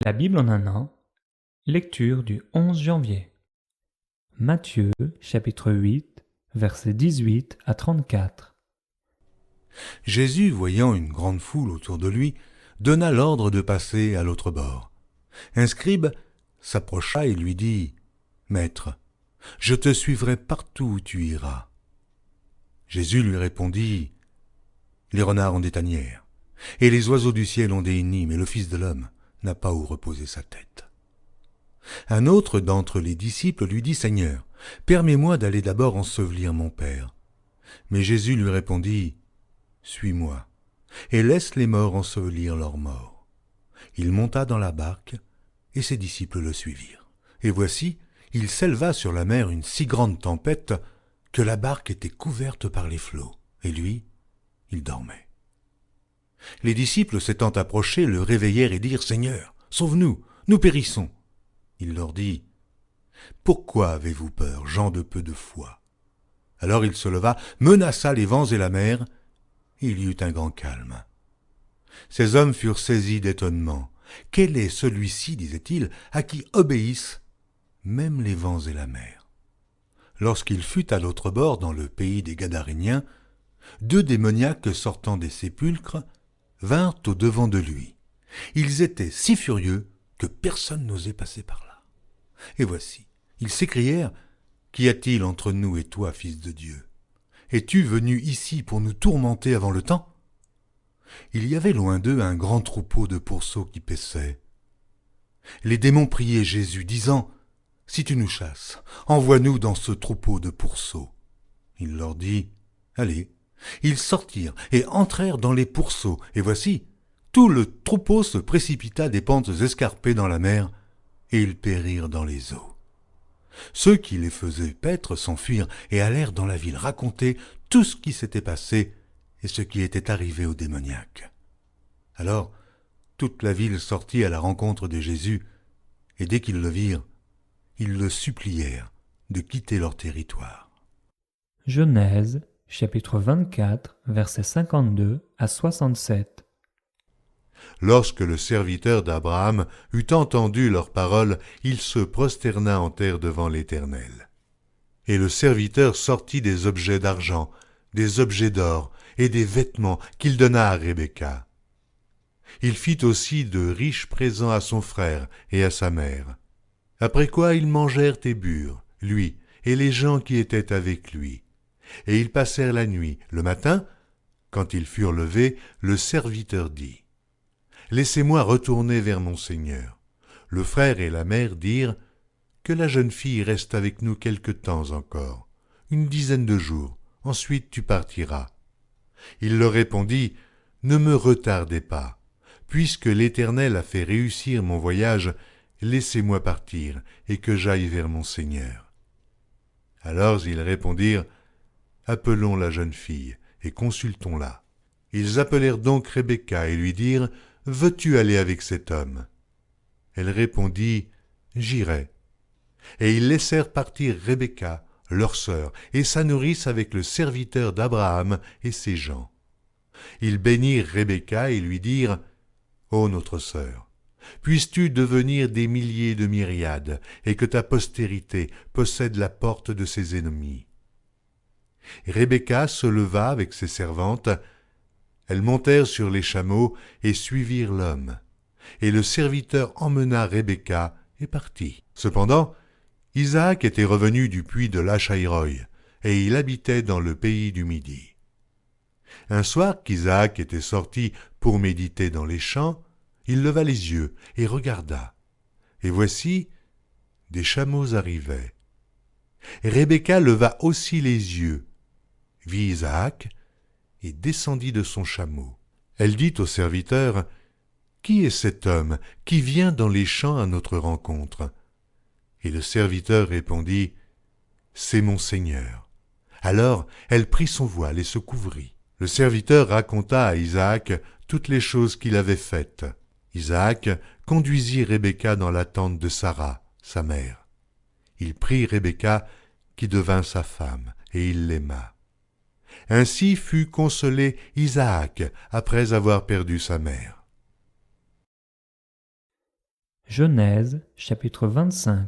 La Bible en un an, lecture du 11 janvier. Matthieu, chapitre 8, versets 18 à 34. Jésus, voyant une grande foule autour de lui, donna l'ordre de passer à l'autre bord. Un scribe s'approcha et lui dit « Maître, je te suivrai partout où tu iras. » Jésus lui répondit « Les renards ont des tanières, et les oiseaux du ciel ont des nids, mais le Fils de l'homme n'a pas où reposer sa tête. » Un autre d'entre les disciples lui dit « Seigneur, permets-moi d'aller d'abord ensevelir mon Père. » Mais Jésus lui répondit « Suis-moi, et laisse les morts ensevelir leurs morts. » Il monta dans la barque, et ses disciples le suivirent. Et voici, il s'éleva sur la mer une si grande tempête que la barque était couverte par les flots, et lui, il dormait. Les disciples s'étant approchés le réveillèrent et dirent « Seigneur, sauve-nous, nous périssons. » Il leur dit « Pourquoi avez-vous peur, gens de peu de foi ?» Alors il se leva, menaça les vents et la mer, et il y eut un grand calme. Ces hommes furent saisis d'étonnement. « Quel est celui-ci, disait-il, à qui obéissent même les vents et la mer ?» Lorsqu'il fut à l'autre bord, dans le pays des Gadaréniens, 2 démoniaques sortant des sépulcres vinrent au-devant de lui. Ils étaient si furieux que personne n'osait passer par là. Et voici, ils s'écrièrent « Qu'y a-t-il entre nous et toi, Fils de Dieu? Es-tu venu ici pour nous tourmenter avant le temps ?» Il y avait loin d'eux un grand troupeau de pourceaux qui paissaient. Les démons priaient Jésus, disant « Si tu nous chasses, envoie-nous dans ce troupeau de pourceaux. » Il leur dit « Allez. » Ils sortirent et entrèrent dans les pourceaux, et voici, tout le troupeau se précipita des pentes escarpées dans la mer, et ils périrent dans les eaux. Ceux qui les faisaient paître s'enfuirent et allèrent dans la ville raconter tout ce qui s'était passé et ce qui était arrivé aux démoniaques. Alors, toute la ville sortit à la rencontre de Jésus, et dès qu'ils le virent, ils le supplièrent de quitter leur territoire. Genèse, chapitre 24, versets 52 à 67. Lorsque le serviteur d'Abraham eut entendu leurs paroles, il se prosterna en terre devant l'Éternel. Et le serviteur sortit des objets d'argent, des objets d'or et des vêtements qu'il donna à Rebecca. Il fit aussi de riches présents à son frère et à sa mère. Après quoi ils mangèrent et burent, lui et les gens qui étaient avec lui. Et ils passèrent la nuit. Le matin, quand ils furent levés, le serviteur dit « Laissez-moi retourner vers mon Seigneur. » Le frère et la mère dirent « Que la jeune fille reste avec nous quelque temps encore, 10 de jours, ensuite tu partiras. » Il leur répondit « Ne me retardez pas. Puisque l'Éternel a fait réussir mon voyage, laissez-moi partir et que j'aille vers mon Seigneur. » Alors ils répondirent « Appelons la jeune fille et consultons-la. » Ils appelèrent donc Rebecca et lui dirent « Veux-tu aller avec cet homme ?» Elle répondit « J'irai. » Et ils laissèrent partir Rebecca, leur sœur, et sa nourrice avec le serviteur d'Abraham et ses gens. Ils bénirent Rebecca et lui dirent « Ô notre sœur, puisses-tu devenir des milliers de myriades, et que ta postérité possède la porte de ses ennemis. » Rebecca se leva avec ses servantes. Elles montèrent sur les chameaux et suivirent l'homme. Et le serviteur emmena Rebecca et partit. Cependant, Isaac était revenu du puits de Lachaïroï, et il habitait dans le pays du Midi. Un soir qu'Isaac était sorti pour méditer dans les champs, il leva les yeux et regarda. Et voici, des chameaux arrivaient. Rebecca leva aussi les yeux, vit Isaac, et descendit de son chameau. Elle dit au serviteur, « Qui est cet homme qui vient dans les champs à notre rencontre ?» Et le serviteur répondit, « C'est mon Seigneur. » Alors elle prit son voile et se couvrit. Le serviteur raconta à Isaac toutes les choses qu'il avait faites. Isaac conduisit Rebecca dans la tente de Sarah, sa mère. Il prit Rebecca, qui devint sa femme, et il l'aima. Ainsi fut consolé Isaac après avoir perdu sa mère. Genèse chapitre 25.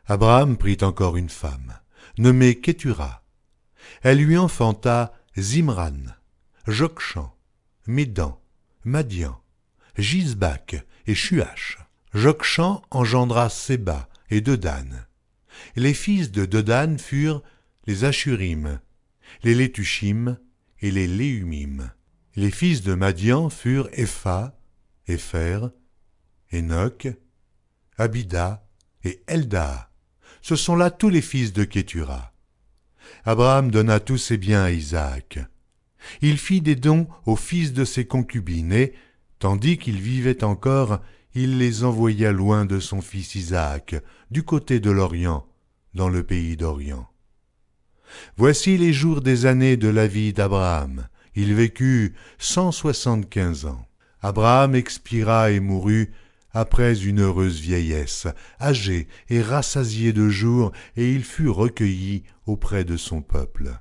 Abraham prit encore une femme, nommée Kétura. Elle lui enfanta Zimran, Jokshan, Médan, Madian, Gisbak et Shuach. Jokshan engendra Séba et Dedan. Les fils de Dedan furent les Ashurim, les Létushim et les Léumim. Les fils de Madian furent Epha, Épher, Enoch, Abida et Eldaa. Ce sont là tous les fils de Kétura. Abraham donna tous ses biens à Isaac. Il fit des dons aux fils de ses concubines et, tandis qu'il vivait encore, il les envoya loin de son fils Isaac, du côté de l'Orient, dans le pays d'Orient. Voici les jours des années de la vie d'Abraham. Il vécut 175 ans. Abraham expira et mourut après une heureuse vieillesse, âgé et rassasié de jours, et il fut recueilli auprès de son peuple.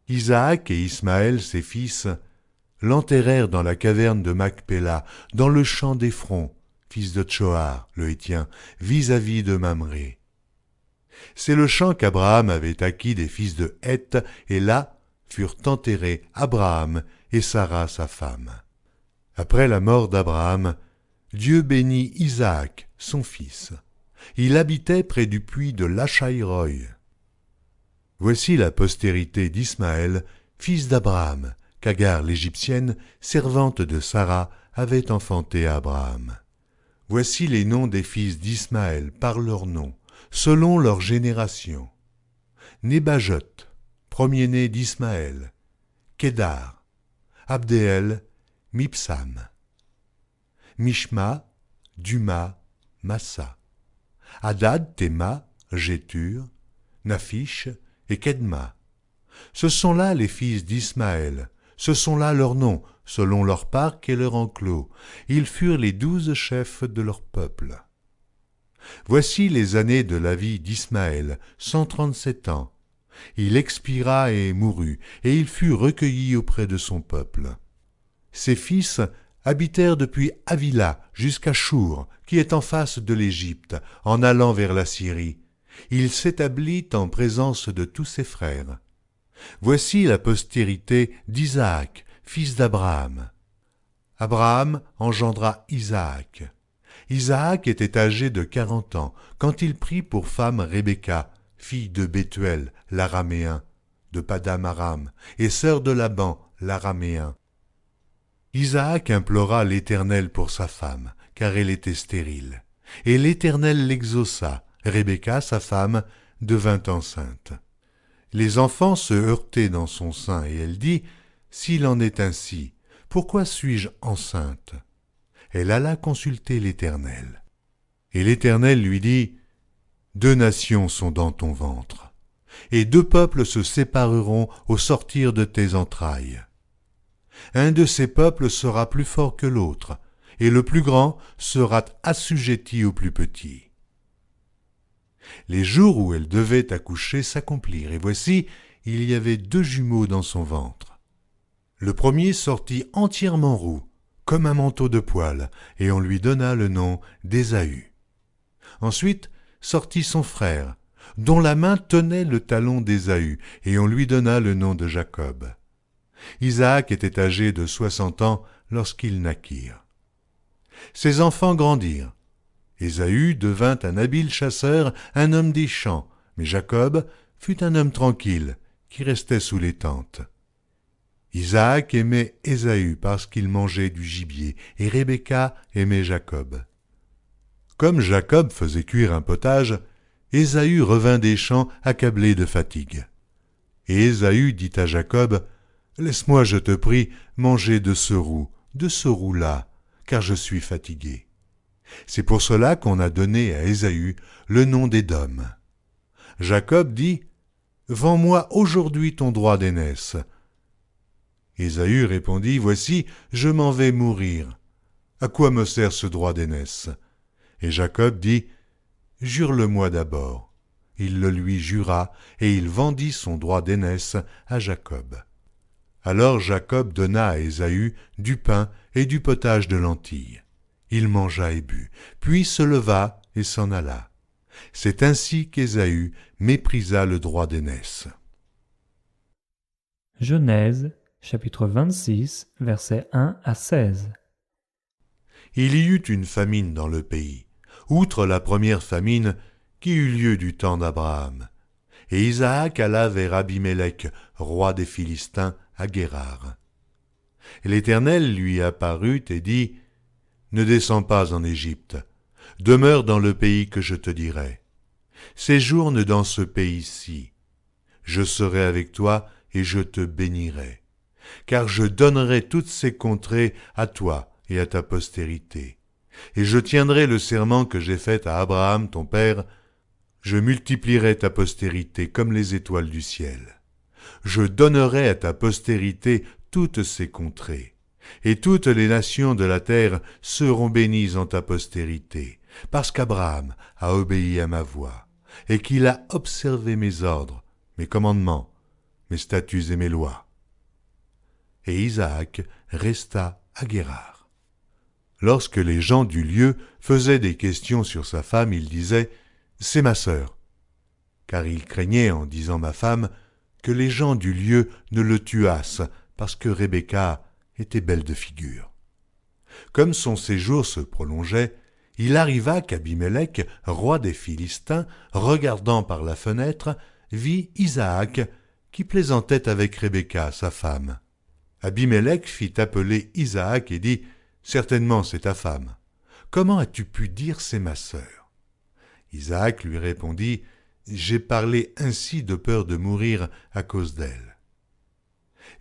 Isaac et Ismaël, ses fils, l'enterrèrent dans la caverne de Macpéla, dans le champ d'Éphron, fils de Tchoar, le Hétien, vis-à-vis de Mamré. C'est le champ qu'Abraham avait acquis des fils de Heth, et là furent enterrés Abraham et Sarah sa femme. Après la mort d'Abraham, Dieu bénit Isaac, son fils. Il habitait près du puits de Lachaïroï. Voici la postérité d'Ismaël, fils d'Abraham, qu'Agar l'Égyptienne, servante de Sarah, avait enfanté à Abraham. Voici les noms des fils d'Ismaël par leurs noms, selon leur génération. Nébajot, premier-né d'Ismaël, Kédar, Abdéel, Mipsam, Mishma, Duma, Massa, Hadad, Théma, Jétur, Naphish et Kedma. Ce sont là les fils d'Ismaël, ce sont là leurs noms, selon leur parc et leur enclos. Ils furent les 12 chefs de leur peuple. Voici les années de la vie d'Ismaël, 137 ans. Il expira et mourut, et il fut recueilli auprès de son peuple. Ses fils habitèrent depuis Havila jusqu'à Chour, qui est en face de l'Égypte, en allant vers la Syrie. Il s'établit en présence de tous ses frères. Voici la postérité d'Isaac, fils d'Abraham. Abraham engendra Isaac. Isaac était âgé de 40 ans, quand il prit pour femme Rebecca, fille de Bethuel, l'araméen, de Padam Aram, et sœur de Laban, l'araméen. Isaac implora l'Éternel pour sa femme, car elle était stérile. Et l'Éternel l'exauça. Rebecca, sa femme, devint enceinte. Les enfants se heurtaient dans son sein, et elle dit, « S'il en est ainsi, pourquoi suis-je enceinte ?» Elle alla consulter l'Éternel. Et l'Éternel lui dit, « 2 nations sont dans ton ventre, et 2 peuples se sépareront au sortir de tes entrailles. Un de ces peuples sera plus fort que l'autre, et le plus grand sera assujetti au plus petit. » Les jours où elle devait accoucher s'accomplirent, et voici, il y avait 2 jumeaux dans son ventre. Le premier sortit entièrement roux, comme un manteau de poil, et on lui donna le nom d'Ésaü. Ensuite sortit son frère, dont la main tenait le talon d'Ésaü, et on lui donna le nom de Jacob. Isaac était âgé de 60 ans lorsqu'ils naquirent. Ses enfants grandirent. Ésaü devint un habile chasseur, un homme des champs, mais Jacob fut un homme tranquille, qui restait sous les tentes. Isaac aimait Ésaü parce qu'il mangeait du gibier, et Rebecca aimait Jacob. Comme Jacob faisait cuire un potage, Ésaü revint des champs accablé de fatigue. Et Ésaü dit à Jacob, « Laisse-moi, je te prie, manger de ce roux-là, car je suis fatigué. » C'est pour cela qu'on a donné à Ésaü le nom d'Édom. Jacob dit, « Vends-moi aujourd'hui ton droit d'aînesse. » Ésaü répondit, « Voici, je m'en vais mourir. À quoi me sert ce droit d'aînesse ?» Et Jacob dit, « Jure-le-moi d'abord. » Il le lui jura, et il vendit son droit d'aînesse à Jacob. Alors Jacob donna à Ésaü du pain et du potage de lentilles. Il mangea et but, puis se leva et s'en alla. C'est ainsi qu'Ésaü méprisa le droit d'aînesse. Genèse, chapitre 26, versets 1 à 16. Il y eut une famine dans le pays, outre la première famine qui eut lieu du temps d'Abraham. Et Isaac alla vers Abimélec, roi des Philistins, à Guérar. Et l'Éternel lui apparut et dit, « Ne descends pas en Égypte, demeure dans le pays que je te dirai. Séjourne dans ce pays-ci. Je serai avec toi et je te bénirai, car je donnerai toutes ces contrées à toi et à ta postérité. Et je tiendrai le serment que j'ai fait à Abraham ton père, je multiplierai ta postérité comme les étoiles du ciel. Je donnerai à ta postérité toutes ces contrées, et toutes les nations de la terre seront bénies en ta postérité, parce qu'Abraham a obéi à ma voix, et qu'il a observé mes ordres, mes commandements, mes statuts et mes lois. » Et Isaac resta à Guérar. Lorsque les gens du lieu faisaient des questions sur sa femme, il disait « C'est ma sœur », car il craignait, en disant ma femme, que les gens du lieu ne le tuassent, parce que Rebecca était belle de figure. Comme son séjour se prolongeait, il arriva qu'Abimélec, roi des Philistins, regardant par la fenêtre, vit Isaac qui plaisantait avec Rebecca, sa femme. Abimélec fit appeler Isaac et dit « Certainement c'est ta femme. Comment as-tu pu dire c'est ma sœur » Isaac lui répondit « J'ai parlé ainsi de peur de mourir à cause d'elle. »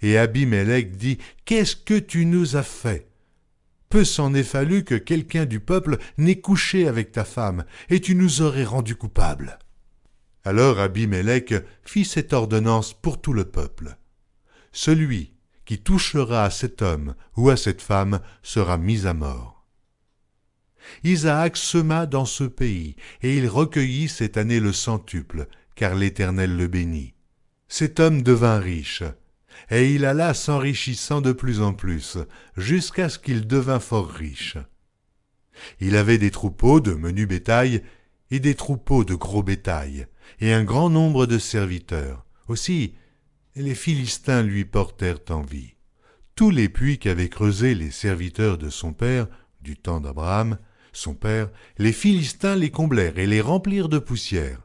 Et Abimélec dit « Qu'est-ce que tu nous as fait ? Peu s'en est fallu que quelqu'un du peuple n'ait couché avec ta femme, et tu nous aurais rendus coupables. » Alors Abimélec fit cette ordonnance pour tout le peuple. Celui qui touchera à cet homme ou à cette femme sera mis à mort. Isaac sema dans ce pays, et il recueillit cette année le centuple, car l'Éternel le bénit. Cet homme devint riche, et il alla s'enrichissant de plus en plus, jusqu'à ce qu'il devint fort riche. Il avait des troupeaux de menu bétail et des troupeaux de gros bétail, et un grand nombre de serviteurs. Aussi, les Philistins lui portèrent envie. Tous les puits qu'avaient creusés les serviteurs de son père, du temps d'Abraham, son père, les Philistins les comblèrent et les remplirent de poussière.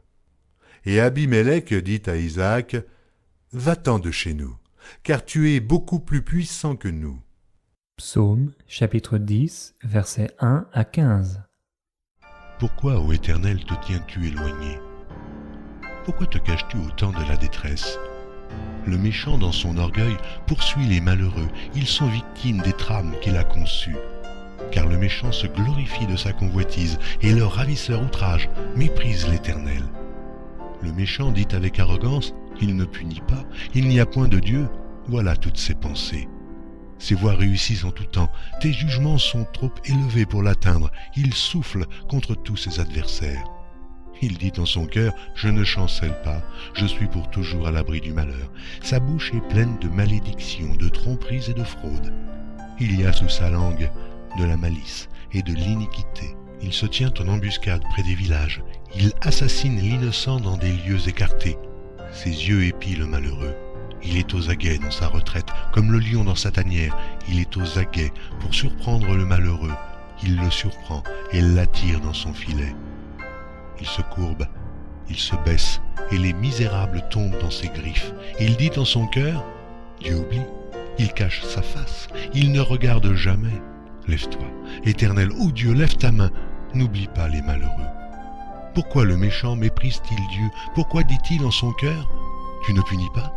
Et Abimélec dit à Isaac, « Va-t'en de chez nous, car tu es beaucoup plus puissant que nous. » Psaume, chapitre 10, versets 1 à 15. Pourquoi, ô Éternel, te tiens-tu éloigné? Pourquoi te caches-tu au temps de la détresse? Le méchant, dans son orgueil, poursuit les malheureux. Ils sont victimes des trames qu'il a conçues. Car le méchant se glorifie de sa convoitise, et le ravisseur outrage méprise l'Éternel. Le méchant dit avec arrogance, il ne punit pas, il n'y a point de Dieu. Voilà toutes ses pensées. Ses voies réussissent en tout temps, tes jugements sont trop élevés pour l'atteindre, il souffle contre tous ses adversaires. Il dit en son cœur, je ne chancelle pas, je suis pour toujours à l'abri du malheur. Sa bouche est pleine de malédictions, de tromperies et de fraudes. Il y a sous sa langue de la malice et de l'iniquité. Il se tient en embuscade près des villages, il assassine l'innocent dans des lieux écartés. Ses yeux épient le malheureux. Il est aux aguets dans sa retraite, comme le lion dans sa tanière. Il est aux aguets pour surprendre le malheureux. Il le surprend et l'attire dans son filet. Il se courbe, il se baisse, et les misérables tombent dans ses griffes. Il dit en son cœur, Dieu oublie. Il cache sa face, il ne regarde jamais. Lève-toi, Éternel, ô Dieu, lève ta main, n'oublie pas les malheureux. Pourquoi le méchant méprise-t-il Dieu? Pourquoi dit-il en son cœur, tu ne punis pas?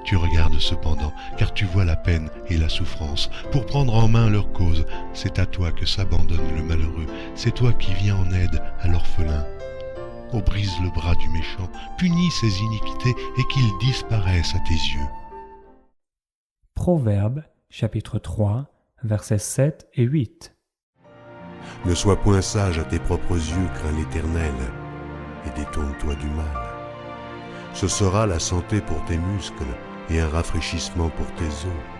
Tu regardes cependant, car tu vois la peine et la souffrance. Pour prendre en main leur cause, c'est à toi que s'abandonne le malheureux. C'est toi qui viens en aide à l'orphelin. Oh, brise le bras du méchant, punis ses iniquités et qu'il disparaisse à tes yeux. Proverbes, chapitre 3, versets 7 et 8. Ne sois point sage à tes propres yeux, crains l'Éternel, et détourne-toi du mal. Ce sera la santé pour tes muscles et un rafraîchissement pour tes os.